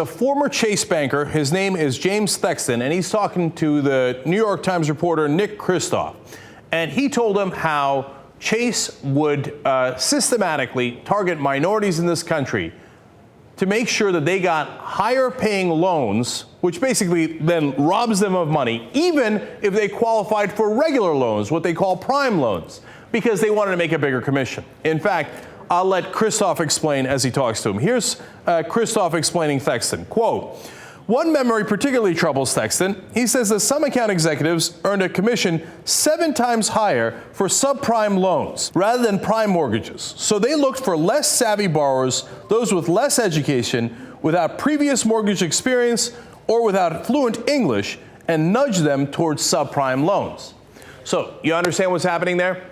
a former Chase banker. His name is James Thexton, and he's talking to the New York Times reporter Nick Kristof. And he told him how Chase would systematically target minorities in this country to make sure that they got higher paying loans, which basically then robs them of money, even if they qualified for regular loans, what they call prime loans, because they wanted to make a bigger commission. In fact, I'll let Kristof explain as he talks to him. Here's Kristof explaining Thexton. Quote, one memory particularly troubles Thexton. He says that some account executives earned a commission 7 times higher for subprime loans rather than prime mortgages. So they looked for less savvy borrowers, those with less education, without previous mortgage experience, or without fluent English, and nudged them towards subprime loans. So you understand what's happening there?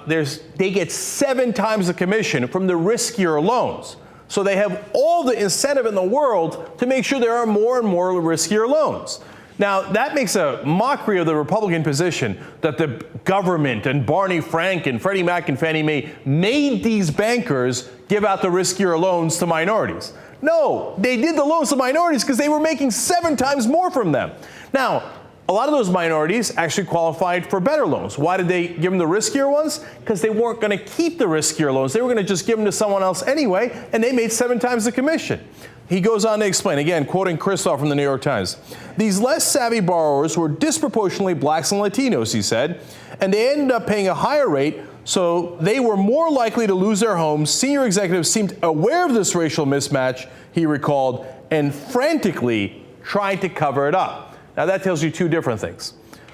They get 7 times the commission from the riskier loans. So they have all the incentive in the world to make sure there are more and more riskier loans. Now, that makes a mockery of the Republican position that the government and Barney Frank and Freddie Mac and Fannie Mae made these bankers give out the riskier loans to minorities. No, they did the loans to minorities because they were making 7 times more from them. Now, a lot of those minorities actually qualified for better loans. Why did they give them the riskier ones? Because they weren't going to keep the riskier loans. They were going to just give them to someone else anyway, and they made 7 times the commission. He goes on to explain, again, quoting Kristof from the New York Times. These less savvy borrowers were disproportionately blacks and Latinos, he said, and they ended up paying a higher rate, so they were more likely to lose their homes. Senior executives seemed aware of this racial mismatch, he recalled, and frantically tried to cover it up. Now, that tells you 2 different things.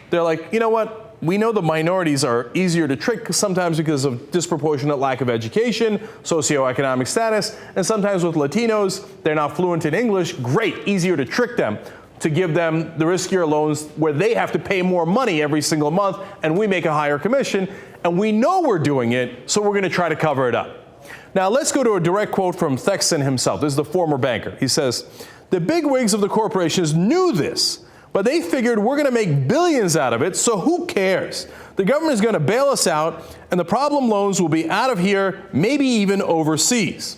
They're like, you know what? We know the minorities are easier to trick sometimes because of disproportionate lack of education, socioeconomic status, and sometimes with Latinos, they're not fluent in English. Great, easier to trick them, to give them the riskier loans where they have to pay more money every single month, and we make a higher commission. And we know we're doing it, so we're going to try to cover it up. Now, let's go to a direct quote from Thexton himself. This is the former banker. He says, the big wigs of the corporations knew this, but they figured we're going to make billions out of it, so who cares? The government is going to bail us out, and the problem loans will be out of here, maybe even overseas.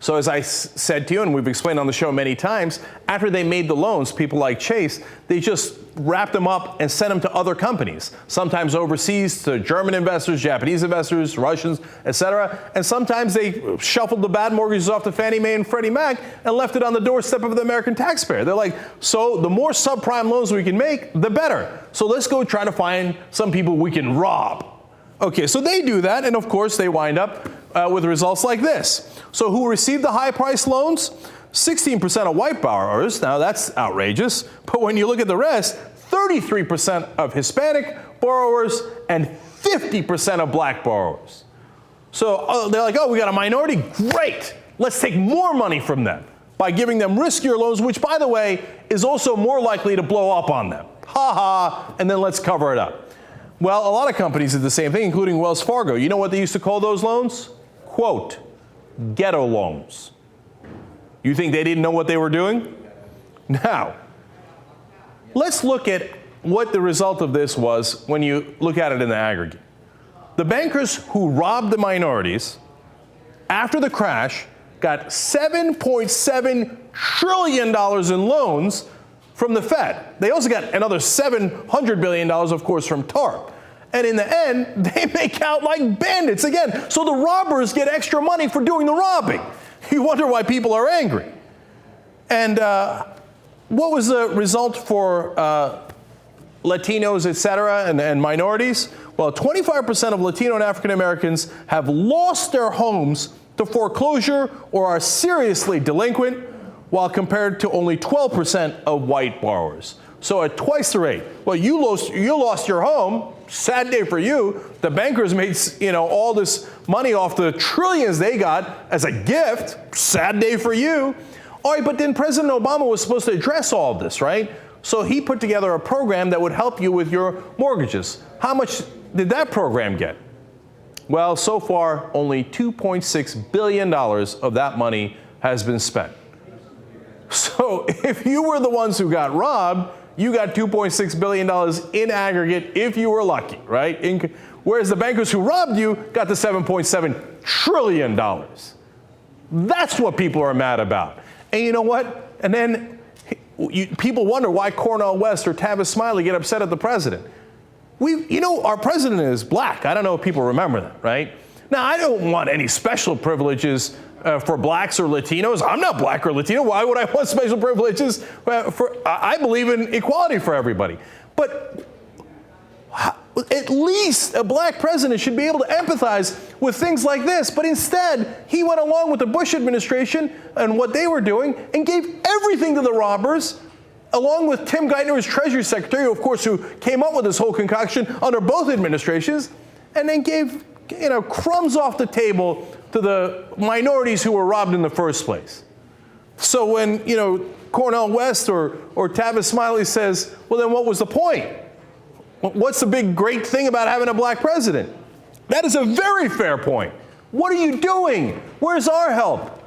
So as I said to you, and we've explained on the show many times, after they made the loans, people like Chase, they just wrapped them up and sent them to other companies, sometimes overseas to German investors, Japanese investors, Russians, etc. And sometimes they shuffled the bad mortgages off to Fannie Mae and Freddie Mac and left it on the doorstep of the American taxpayer. They're like, so the more subprime loans we can make, the better. So let's go try to find some people we can rob. Okay, so they do that, and of course they wind up with results like this. So who received the high-priced loans? 16% of white borrowers. Now that's outrageous. But when you look at the rest, 33% of Hispanic borrowers and 50% of black borrowers. So they're like, oh, we got a minority? Great. Let's take more money from them by giving them riskier loans, which, by the way, is also more likely to blow up on them. Ha ha, and then let's cover it up. Well, a lot of companies did the same thing, including Wells Fargo. You know what they used to call those loans? Quote, ghetto loans. You think they didn't know what they were doing? Now, let's look at what the result of this was when you look at it in the aggregate. The bankers who robbed the minorities after the crash got $7.7 trillion in loans from the Fed. They also got another $700 billion, of course, from TARP. And in the end, they make out like bandits again. So the robbers get extra money for doing the robbing. You wonder why people are angry. And what was the result for Latinos, et cetera, and minorities? Well, 25% of Latino and African Americans have lost their homes to foreclosure or are seriously delinquent, while compared to only 12% of white borrowers. So at twice the rate. Well, you lost your home. Sad day for you. The bankers made, all this money off the trillions they got as a gift. Sad day for you. All right, but then President Obama was supposed to address all of this, right? So he put together a program that would help you with your mortgages. How much did that program get? Well, so far, only $2.6 billion of that money has been spent. So if you were the ones who got robbed, you got $2.6 billion in aggregate if you were lucky, right? Whereas the bankers who robbed you got the $7.7 trillion. That's what people are mad about. And you know what? And then people wonder why Cornel West or Tavis Smiley get upset at the president. Our president is black. I don't know if people remember that, right? Now, I don't want any special privileges for blacks or Latinos. I'm not black or Latino. Why would I want special privileges? I believe in equality for everybody. But at least a black president should be able to empathize with things like this. But instead, he went along with the Bush administration and what they were doing and gave everything to the robbers, along with Tim Geithner, his Treasury Secretary, of course, who came up with this whole concoction under both administrations, and then gave crumbs off the table to the minorities who were robbed in the first place. So when Cornel West or Tavis Smiley says, well, then what was the point? What's the big great thing about having a black president? That is a very fair point. What are you doing? Where's our help?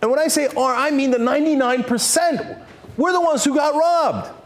And when I say our, I mean the 99%. We're the ones who got robbed.